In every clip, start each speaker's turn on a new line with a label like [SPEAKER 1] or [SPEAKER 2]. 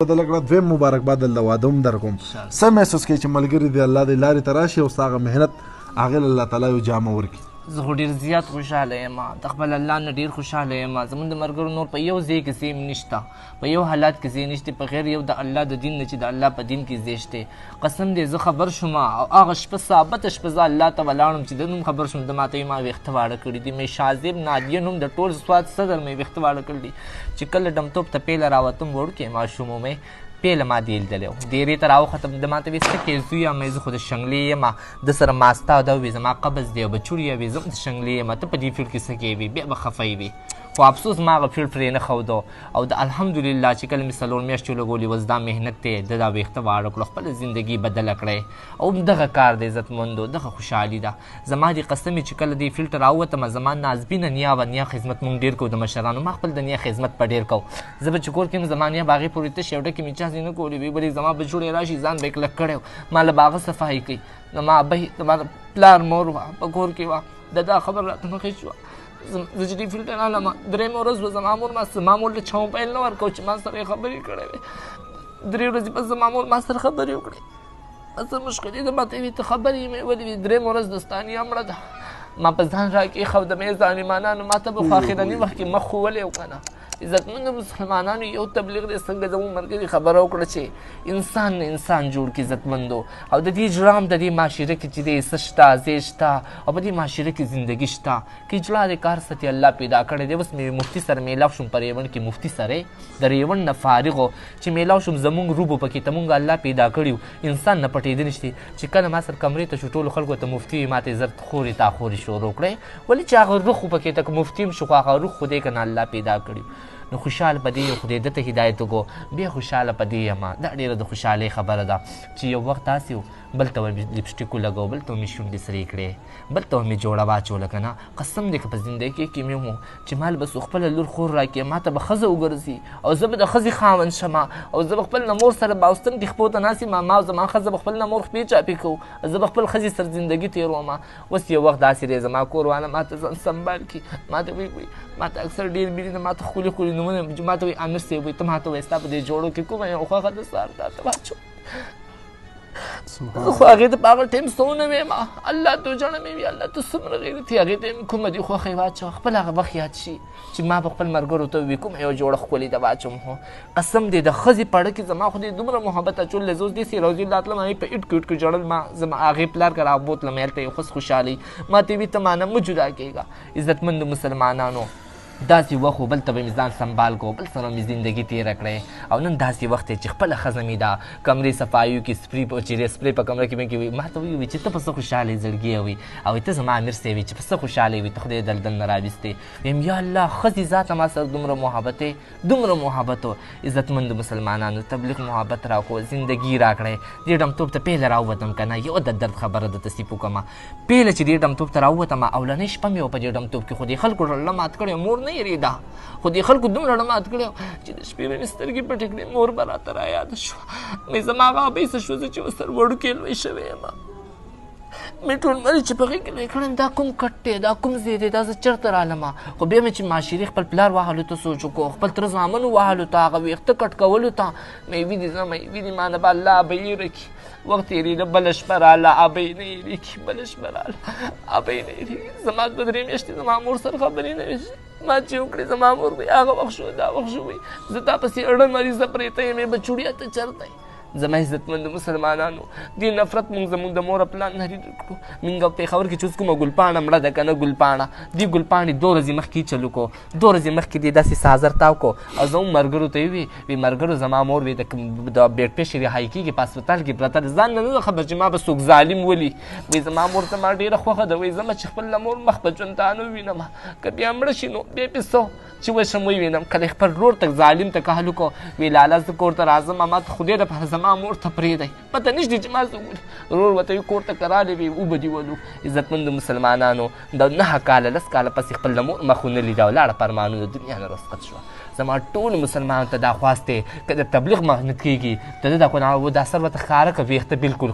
[SPEAKER 1] بدله کړه. دویم مبارکباد الله واده هم در کوم. څه محسوس کوي چې ملګري د الله د لارې ته راشي او ستا هغه محنت هغې له الله تعالی یو جامه ورکړي؟
[SPEAKER 2] زه خو ډېر زیات خوشحاله یم، د خپل الله نه ډېر خوشحاله یم. زموږ د ملګرو نور په یو ځای کې ځای نشته، په یو حالات کې ځای نشته په غیر یو د الله د دین نه چې د الله په دین کې ځای شته. قسم دی زه خبر شوم او هغه شپه ثابته شپه زه الله ته ولاړم چې د نوم خبر شوم د ماته ما ویښته واړه کړي دي. مې شاذب نادیه نوم د ټول سواد صدر مې ویښته واړه کړي دي. چې کله ډمتوب ته پیله راوتم وړوکی ماشوم مې پیله ما دی لیدلی و، ډېرې ته راوختم د ماته ویې څه کوې زویه مې زه خو د شنګلې یم، د سره ما ستا دا وې زما قبض دی او بچوړی وې زه هم د شنګلې یم، ته په دې فیلډ کې څه کوې وې بیا به خفه وې. خو افسوس ما هغه فیلډ پرې نه ښودو او د الحمدلله چې کله مې 4 میاشتې ولګولې اوس دا محنت دی د دا ویښته واړه کړو، خپله زندګي بدله کړی او دغه کار د عزتمندو دغه خوشحالي ده. زما دې قسم چې کله دې فیلډ ته راووتم زما نازبینه نیا و نیا خدمت مونږ ډېر کوو د مشرانو، ما خپل د نیا خدمت په ډېر کوو. زه به چې کور کې یم زما نیا به هغې پورې تش یو ډکې مې چاسې نه کولې وی بلې زما بچوړی راشي ځان به یې کلک کړی و، ما له به هغه صفایي کوي. زما ابۍ زما پلار مور وه په کور کې وه، د دا خبر راته مخې شوه. زه چې دې فیلډ ته رالم درېیمه ورځ به زما مور له چا موبایل نه ورکوو چې ما سره یې خبرې کړې وې. 3 ورځې پس زما مور ما سره خبرې وکړې، څه مشکلې ده ماته ویې ته خبرې یې مې ولې وې 3 ورځ د ستا نیا مړه ده. ما په ځان را کېښودم ای ظالمانانو ما ته به خو اخرني وخت کې مخ ښوولی و که نه. عزتمندو مسلمانانو یو تبلیغ دی څنګه زموږ ملګري خبره وکړه چې انسان نه انسان جوړ کړي عزتمندو، او د دې اجرام د دې معاشره کې چې دی څه شته ځای شته او په دې معاشره کې زندګي شته که اجلا د کار سطحې الله پیدا کړی دی. اوس مې مفتي سره میلاو شوم په ریوڼ کې، مفتي سره د ریوڼ نه فارغ و چې میلاو شوم زموږ روبو پکې ته مونږ الله پیدا کړي انسان نه پټېدلی شي. چې کله ما سره کمرې ته شو ټولو خلکو ته مفتي وي ما ته زر خورې تا خورې شروع کړی، ولې چې هغه روح خو پکې ته مفتي هم شو خو هغه روح خو دی که نه الله پیدا کړي. نو خوشحال په دې خدای ده ته هدایت وکړو، بیا خوشحاله په دې یم. دا ډېره د خوشحالۍ خبره ده چې یو وخت داسې و بل ته مې لپسټیک ولګو، بل ته مې شونډې سرې کړې، بل ته مې جوړه واچوله که نه. قسم دی که په زندګۍ کې مې و چې مال به څو خپله لور خور راکړي ما ته به ښځه وګرځي او زه به د ښځې خاوند شم او زه به خپل نه مور سره باوستن کې خپو ته ناست یم، ما او زما ښځه به خپل نه مور خپې چاپې کوو، زه به خپل ښځې سره زندګي تېروم. اوس یو وخت داسې دی زما کور والا ما ته ځان سنبال کړي، ما ته وایي ما ته اکثر ډېر مینې نه ما ته ښکلي ښکلي نومونه ما ته وایي امیر صاحب وایي ته ما ته وایي ستا په دې جوړو کې کومه یو خوښه ده سهار تا ته واچو. زه خو هغې ته په هغه ټایم څه ونه ویم، الله ته وجړه مې وي الله ته څومره غیرت یې، هغې ته یې کومه دې خوښه یې واچوه خپل هغه وخت یاد شي چې ما به خپل ملګرو ته ووي کومه یو جوړه ښکلې ده واچوم. خو قسم دی د ښځې په اړه کې زما خو دې دومره محبت اچول زه اوس داسې روضې الله تلم هغې په اټ کې اټ کې ژړل، ما زما هغې پلار که راوبوتلم هلته یو خس خوشحالۍ ما ته وي ته ما نه مه جدا کېږه. عزتمندو مسلمانانو داسې وخت و بل ته به مې ځان سنبال کو، بل سره مې زندګي تېره کړې او نن داسې وخت دی چې خپله ښځه مې ده کمرې صفایو کې سپرې په کمره کې مې کې وي ما ته وایي چې ته په څه خوشحاله یې زړګي وي او ته زما امیر صاحب چې په څه خوشحاله وي ته خدای دلدل نه راویستې. ویم یا الله ښځې ذاته ما سره دومره محبت دی دومره محبت و. عزتمندو مسلمانانو تبلیغ محبت راکړو زندګي راکړی. دې ډمتوب ته پیله راووتم که نه یو د درد خبره درته سیپ وکړمه. پیله چې دې ډمتوب ته راووتم اولنۍ شپه مې وه په دې ډمتوب کې خو دې خلکو ډله مات کړی مور نه یېرېده خو دې خلکو دومره ډله مات کړی چې د شپې به مې سترګې پټې کړې مور به راته رایاده شوه. مې زما هغه ابۍ څه شو زه چې اوس تر وړوکې لوی شوی یم مې ټول مرې چې په غېږ کې لوی کړم دا کوم کټ دی دا کوم ځای دی دا زه چېرته رالمه. خو بیا مې چې معاشرې خپل پلار وهلو ته سوچ وکړو خپل تره زامنو وهلو ته هغه ویښته کټ کولو ته مې وینې زه مې وینې ما نه به الله ابۍ یېره کړي. وخت تېرېده بله شپه راله ابۍ نه یېرېږي بله شپه راله ابۍ نه یېرېږي. زما 2-3 میاشتې زما مور سره خبرې نه وې ما چې وکړې زما مور وایي هغه وخت شو دا وخت شو وایي زه تا پسې اړه مریضه پرېته یم یې بچوړیا ته چېرته یې. زما عزتمندو مسلمانانو دې نفرت مونږ زمونږ د مور پلان نه لرې کړو. مونږ پېښور کې چې اوس کومه ګلپاڼه مړه ده که نه ګلپاڼه دې ګلپاڼې 2 ورځې مخکې چلو کو 2 ورځې مخکې دې داسې سازر تاو کو او زموږ ملګرو ته یې وي ملګرو زما مور وي د بیډ پې چې رهایي کېږي په هسپتال کې پرته ده ځان نه ده خبر چې ما به څوک ظالم ولي. وایي زما مور ته ما ډېره خوښه ده وایي زما چې خپل مور مخ په ژوندانه ووینم که بیا مړه شي نو بیا پې څه چې وشم ووینم کله خپل ورور ته ظالم ته کهل وکړو وایي لالا زه کور ته راځم ما ته خدای دپاره زما مور ته پرېږدی پته نشته چې ما څه وکړي. ورور ورته وي کور ته که رالی وي اوبه دې ولو. عزتمندو مسلمانانو د 9 کاله 10 کاله پسې خپل د مور مخ ونه لیده ولاړه په ارمانو د دنیا نه رخصت شوه. زما ټولو مسلمانانو ته دا خواست دی که د تبلیغ محنت کېږي د ده دا کونه دا سر ورته ښکاره که ویښته بالکل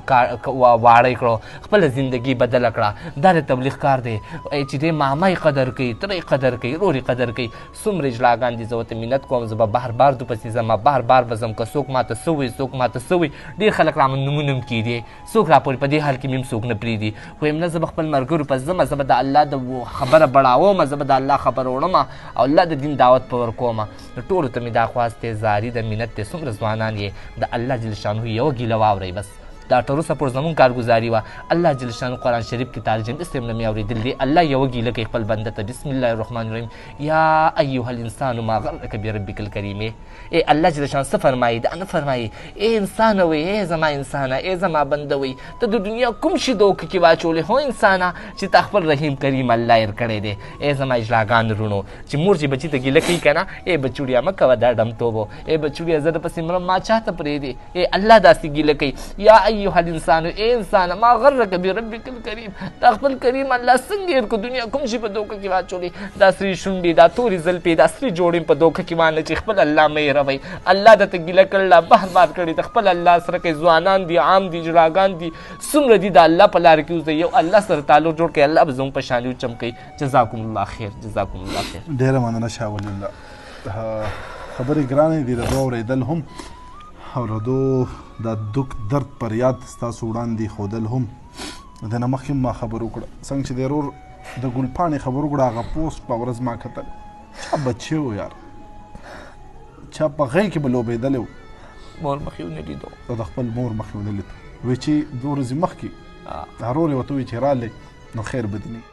[SPEAKER 2] واړی کړو خپله زندګي بدله کړه دا د تبلیغ کار دی چې دی ماما یې قدر کوي تره یې قدر کوي ورور یې قدر کوي څومره اجلاګان دي زه ورته منت کوم زه به بار بار دو پسې ځم بار بار به ځم که څوک ماته څه وایي څوک ماته څه وایي ډېر خلک را نومونه هم کېدي څوک راپورې په دې حال کې مې هم څوک نه پرېږدي خو یم نه زه به خپل ملګرو پس ځم زه به د الله د خبره بړاوم زه به د الله خبره وړم او الله د دین دعوت په ورکوم نو ټولو ته مې دا خواست دی زاري د منت دی څومره ځوانان یې د الله جل شانه یوه ګیله واورئ بس دا تر اوسه پورې زموږ کارګزاري وه الله جل شانه قرآن شریف کې ترجم اسلام نه مې اورېدل دی الله یوه ګیله کوي خپل بنده ته بسم الله الرحمن الرحیم یا ایها الانسان ما غرک بربک الکریم ای الله جل شانه څه فرمایي دا نه فرمایي ای انسان وی ای زما انسانه ای زما بنده وی ته د دنیا کوم شي دوکه کې واچولې هو انسانه چې تا خپل رحیم کریم الله یې کړی دی ای زما اجلاګان رونو چې مور چې بچي ته ګیله کوي که نه ای بچوړیا مه کوه دا ډمتوب و ای بچوړیا زه د پسې مرم ما چا ته پرېږدې ای الله داسې ګیله کوي یا ایها الانسان ای انسان ما غرک بربک الکریم دا خپل کریم الله څنګه هېر کړو دنیا کوم شي په دوکه کې واچولې دا سرې شونډې دا تورې زلفې دا سرې جوړې په دوکه کې وانه چې خپل الله مه هېروئ الله درته ګیله کړله بار بار کړې د خپل الله سره کوي ځوانان دي عام دي اجلاګان دي څومره دي د الله په لاره کې اوسئ یو الله سره تعلق جوړ کړئ الله به زموږ په شان وچمکوي جزاکم الله خیر جزاکم الله خیر
[SPEAKER 1] ډېره مننه شاه ولی الله خبرې ګرانې دي د دوه اورېدل هم او د دو د دک درد پر یاد ستاسو وړاندې ښودل هم د نه مخکې ما خبر وکړه څنګه چې د ورور د ګلپاڼې خبر وکړه هغه پوسټ په ورځ ما کتل چا بچی و یار چا په غی کې به لوبېدلی و
[SPEAKER 2] مور مخې ونه لیدو
[SPEAKER 1] او د خپل مور مخې ونه لید وایي چې دوه ورځې مخکې ورور یې ورته ووایي چې رالی نو خیر به دې نه